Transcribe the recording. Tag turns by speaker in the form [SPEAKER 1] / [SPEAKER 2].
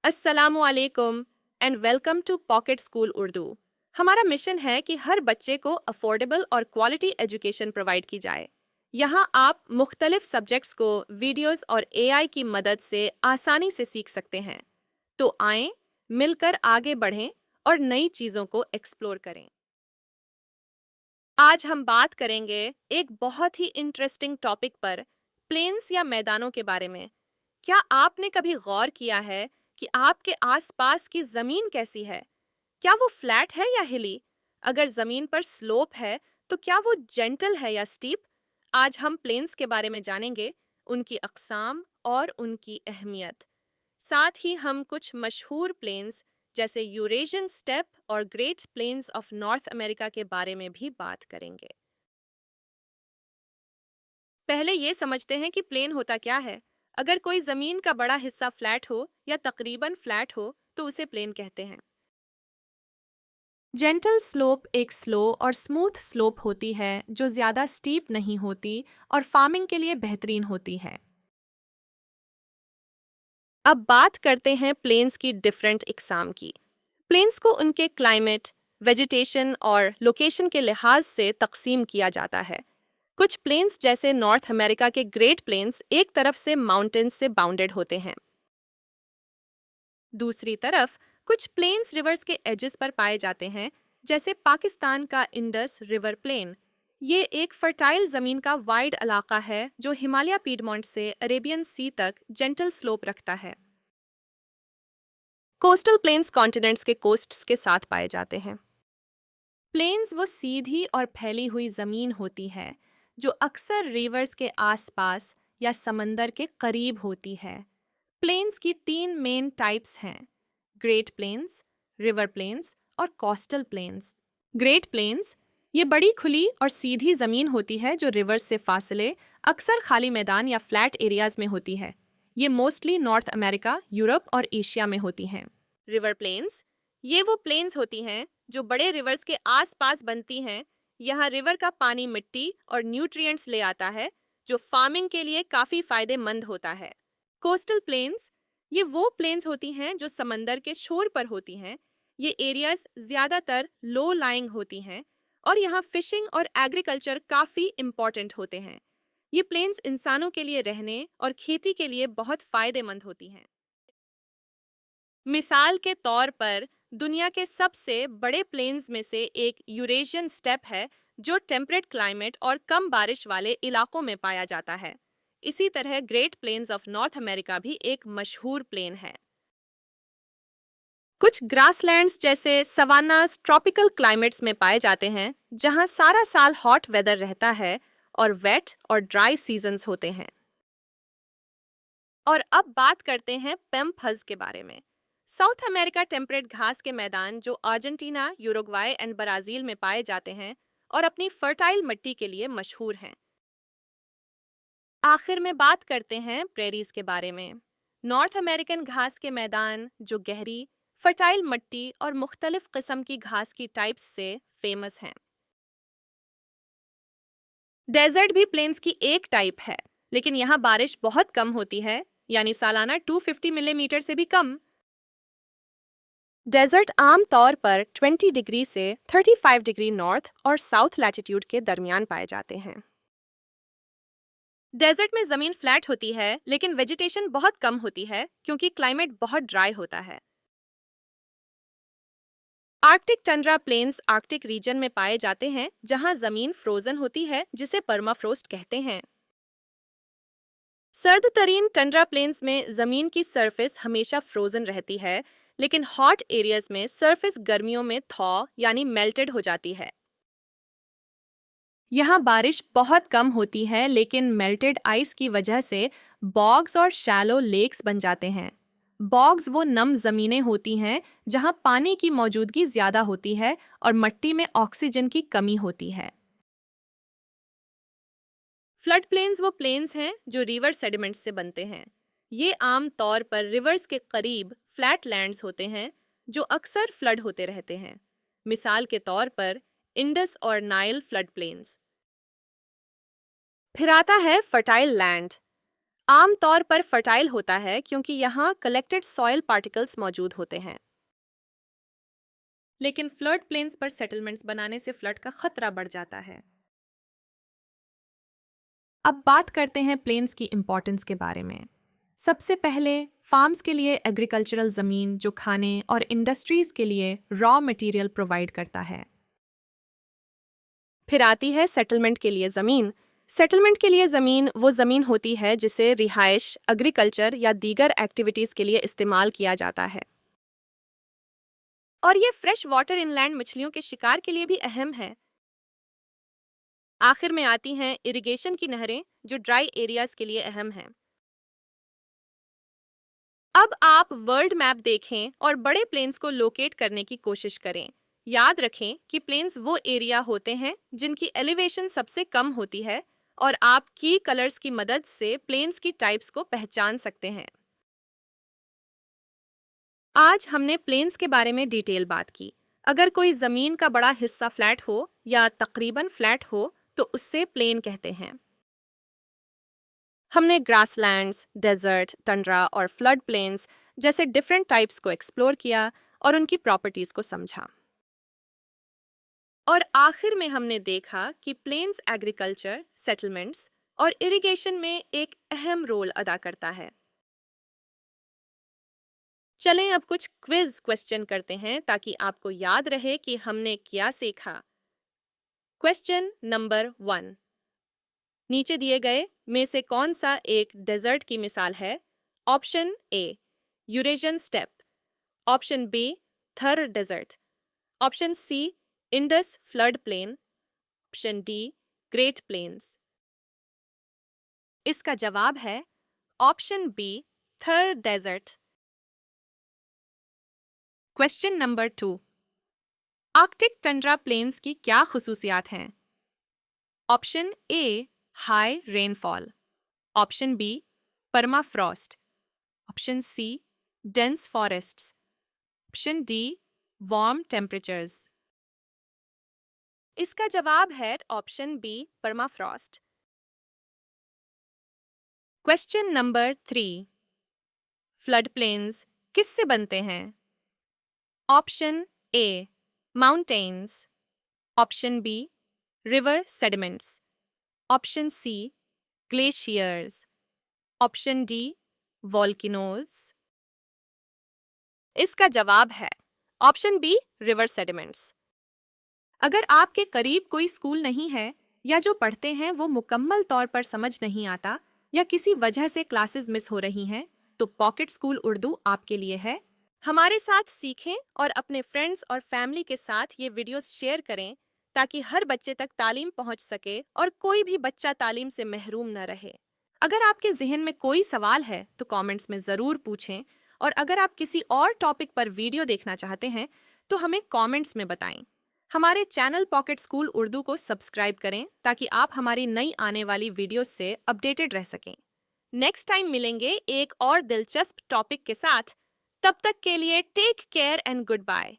[SPEAKER 1] अस्सलामु अलैकुम and welcome to pocket school Urdu. हमारा मिशन है कि हर बच्चे को अफोर्डेबल और क्वालिटी एजुकेशन प्रोवाइड की जाए। यहाँ आप मुख्तलिफ सब्जेक्ट्स को वीडियोस और एआई की मदद से आसानी से सीख सकते हैं। तो आएं, मिलकर आगे बढ़ें और नई चीज़ों को एक्सप्लोर करें। आज हम बात करेंगे एक बहुत ही इंटरेस्टिंग टॉपिक पर, प्लेन्स या मैदानों के बारे में। क्या आपने कभी गौर किया है कि आपके आसपास की जमीन कैसी है? क्या वो फ्लैट है या हिली? अगर जमीन पर स्लोप है, तो क्या वो जेंटल है या स्टीप? आज हम प्लेन्स के बारे में जानेंगे, उनकी अक़साम और उनकी अहमियत। साथ ही हम कुछ मशहूर प्लेन्स जैसे यूरेशियन स्टेप और great plains of North America के बारे में भी बात करेंगे। पहले ये समझते हैं कि प्लेन होता क्या है। अगर कोई जमीन का बड़ा हिस्सा फ्लैट हो या तकरीबन फ्लैट हो तो उसे प्लेन कहते हैं। जेंटल स्लोप एक स्लो और स्मूथ स्लोप होती है जो ज्यादा स्टीप नहीं होती और फार्मिंग के लिए बेहतरीन होती है। अब बात करते हैं प्लेन्स की डिफरेंट इकसाम की। प्लेन्स को उनके क्लाइमेट, वेजिटेशन और लोकेशन के लिहाज से तकसीम किया जाता है। कुछ प्लेन्स जैसे नॉर्थ अमेरिका के ग्रेट प्लेन्स एक तरफ से माउंटेन्स से बाउंडेड होते हैं। दूसरी तरफ कुछ प्लेन्स रिवर्स के एजेस पर पाए जाते हैं, जैसे पाकिस्तान का इंडस रिवर प्लेन। ये एक फर्टाइल जमीन का वाइड इलाका है जो हिमालय पीडमोंट से अरेबियन सी तक जेंटल स्लोप रखता है। कोस्टल प्लेन्स कॉन्टिनेंट्स के कोस्ट्स के साथ पाए जाते हैं। प्लेन्स वो सीधी और फैली हुई जमीन होती है जो अक्सर रिवर्स के आसपास या समंदर के करीब होती है। प्लेन्स की तीन मेन टाइप्स हैं: ग्रेट प्लेन्स, रिवर प्लेन्स और कोस्टल प्लेन्स। ग्रेट प्लेन्स ये बड़ी खुली और सीधी ज़मीन होती है जो रिवर्स से फासले, अक्सर खाली मैदान या फ्लैट एरियाज में होती है। ये मोस्टली नॉर्थ अमेरिका, यूरोप और एशिया में होती हैं। रिवर प्लेन्स ये वो प्लेन्स होती हैं जो बड़े रिवर्स के आसपास बनती हैं। यहाँ रिवर का पानी मिट्टी और न्यूट्रिएंट्स ले आता है जो फार्मिंग के लिए काफ़ी फायदेमंद होता है। कोस्टल प्लेन्स ये वो प्लेन्स होती हैं जो समंदर के शोर पर होती हैं। ये एरियाज ज़्यादातर लो लाइंग होती हैं और यहाँ फिशिंग और एग्रीकल्चर काफ़ी इम्पॉर्टेंट होते हैं। ये प्लेन्स इंसानों के लिए रहने और खेती के लिए बहुत फ़ायदेमंद होती हैं। मिसाल के तौर पर दुनिया के सबसे बड़े प्लेन्स में से एक यूरेशियन स्टेप है जो टेम्परेट क्लाइमेट और कम बारिश वाले इलाकों में पाया जाता है। इसी तरह great plains of North America भी एक मशहूर प्लेन है। कुछ ग्रासलैंड्स जैसे सवानास ट्रॉपिकल क्लाइमेट्स में पाए जाते हैं जहां सारा साल हॉट वेदर रहता है और वेट और ड्राई सीजन्स होते हैं। और अब बात करते हैं पेम्पज के बारे में। साउथ अमेरिका टेम्परेट घास के मैदान जो अर्जेंटीना, यूरुग्वाई एंड ब्राज़ील में पाए जाते हैं और अपनी फर्टाइल मिट्टी के लिए मशहूर हैं। आखिर में बात करते हैं प्रेरीज के बारे में। नॉर्थ अमेरिकन घास के मैदान जो गहरी, फर्टाइल मिट्टी और मुख्तलिफ किस्म की घास की टाइप्स से फेमस हैं। डेजर्ट भी प्लेन्स की एक टाइप है, लेकिन यहाँ बारिश बहुत कम होती है, यानी सालाना 250 मिलीमीटर से भी कम। डेजर्ट आम तौर पर 20 डिग्री से 35 डिग्री नॉर्थ और साउथ लैटिट्यूड के दरमियान पाए जाते हैं। डेजर्ट में ज़मीन फ्लैट होती है, लेकिन वेजिटेशन बहुत कम होती है क्योंकि क्लाइमेट बहुत ड्राई होता है। Arctic tundra plains Arctic region में पाए जाते हैं जहां जमीन फ्रोजन होती है, जिसे परमाफ्रोस्ट कहते हैं। सर्द तरीन टंड्रा प्लेन्स में जमीन की सरफेस हमेशा फ्रोजन रहती है, लेकिन हॉट एरियाज में सरफेस गर्मियों में थॉ यानी मेल्टेड हो जाती है। यहाँ बारिश बहुत कम होती है, लेकिन मेल्टेड आइस की वजह से बॉग्स और शैलो लेक्स बन जाते हैं। बॉग्स वो नम जमीनें होती हैं जहाँ पानी की मौजूदगी ज्यादा होती है और मिट्टी में ऑक्सीजन की कमी होती है। फ्लड प्लेन्स वो प्लेन्स हैं जो रिवर सेडिमेंट्स से बनते हैं। ये आम तौर पर रिवर्स के करीब फ्लैट लैंड्स होते हैं जो अक्सर फ्लड होते रहते हैं। मिसाल के तौर पर इंडस और नाइल फ्लड प्लेन्स। फिर आता है फर्टाइल लैंड। आमतौर पर फर्टाइल होता है क्योंकि यहाँ कलेक्टेड सॉइल पार्टिकल्स मौजूद होते हैं। लेकिन फ्लड प्लेन्स पर सेटलमेंट्स बनाने से फ्लड का खतरा बढ़ जाता है। अब बात करते हैं प्लेन्स की इंपॉर्टेंस के बारे में। सबसे पहले फार्म्स के लिए एग्रीकल्चरल ज़मीन जो खाने और इंडस्ट्रीज के लिए रॉ मटेरियल प्रोवाइड करता है। फिर आती है सेटलमेंट के लिए ज़मीन। सेटलमेंट के लिए ज़मीन वो ज़मीन होती है जिसे रिहाइश, एग्रीकल्चर या दीगर एक्टिविटीज़ के लिए इस्तेमाल किया जाता है। और ये फ्रेश वाटर इनलैंड मछलियों के शिकार के लिए भी अहम है। आखिर में आती हैं इरिगेशन की नहरें जो ड्राई एरियाज के लिए अहम हैं। अब आप वर्ल्ड मैप देखें और बड़े प्लेन्स को लोकेट करने की कोशिश करें। याद रखें कि प्लेन्स वो एरिया होते हैं जिनकी एलिवेशन सबसे कम होती है और आप की कलर्स की मदद से प्लेन्स की टाइप्स को पहचान सकते हैं। आज हमने प्लेन्स के बारे में डिटेल बात की। अगर कोई ज़मीन का बड़ा हिस्सा फ्लैट हो या तकरीबन फ्लैट हो तो उससे प्लेन कहते हैं। हमने ग्रासलैंड्स, डेजर्ट, टंड्रा और फ्लड प्लेन्स जैसे डिफरेंट टाइप्स को एक्सप्लोर किया और उनकी प्रॉपर्टीज को समझा। और आखिर में हमने देखा कि प्लेन्स एग्रीकल्चर, सेटलमेंट्स और इरिगेशन में एक अहम रोल अदा करता है। चलें अब कुछ क्विज क्वेश्चन करते हैं ताकि आपको याद रहे कि हमने क्या सीखा। क्वेश्चन नंबर 1, नीचे दिए गए में से कौन सा एक डेजर्ट की मिसाल है? Option A Eurasian steppe, option B Thar desert, option C Indus flood plain, option D great plains. इसका जवाब है option B Thar desert. Question number 2, Arctic tundra plains की क्या खुसूसियात हैं? Option A high rainfall, option B permafrost, option C dense forests, option D warm temperatures. इसका जवाब है option B permafrost. Question number 3, flood plains किससे बनते हैं? Option A mountains, option B river sediments, option C glaciers, option D volcanoes. इसका जवाब है option B river sediments. अगर आपके करीब कोई स्कूल नहीं है या जो पढ़ते हैं वो मुकम्मल तौर पर समझ नहीं आता या किसी वजह से क्लासेस मिस हो रही हैं, तो पॉकेट स्कूल उर्दू आपके लिए है। हमारे साथ सीखें और अपने फ्रेंड्स और फैमिली के साथ ये वीडियोस शेयर करें ताकि हर बच्चे तक तालीम पहुंच सके और कोई भी बच्चा तालीम से महरूम न रहे। अगर आपके जहन में कोई सवाल है तो कमेंट्स में ज़रूर पूछें और अगर आप किसी और टॉपिक पर वीडियो देखना चाहते हैं तो हमें कमेंट्स में बताएं। हमारे चैनल पॉकेट स्कूल उर्दू को सब्सक्राइब करें ताकि आप हमारी नई आने वाली वीडियोस से अपडेटेड रह सकें। नेक्स्ट टाइम मिलेंगे एक और दिलचस्प टॉपिक के साथ। तब तक के लिए take care and good bye.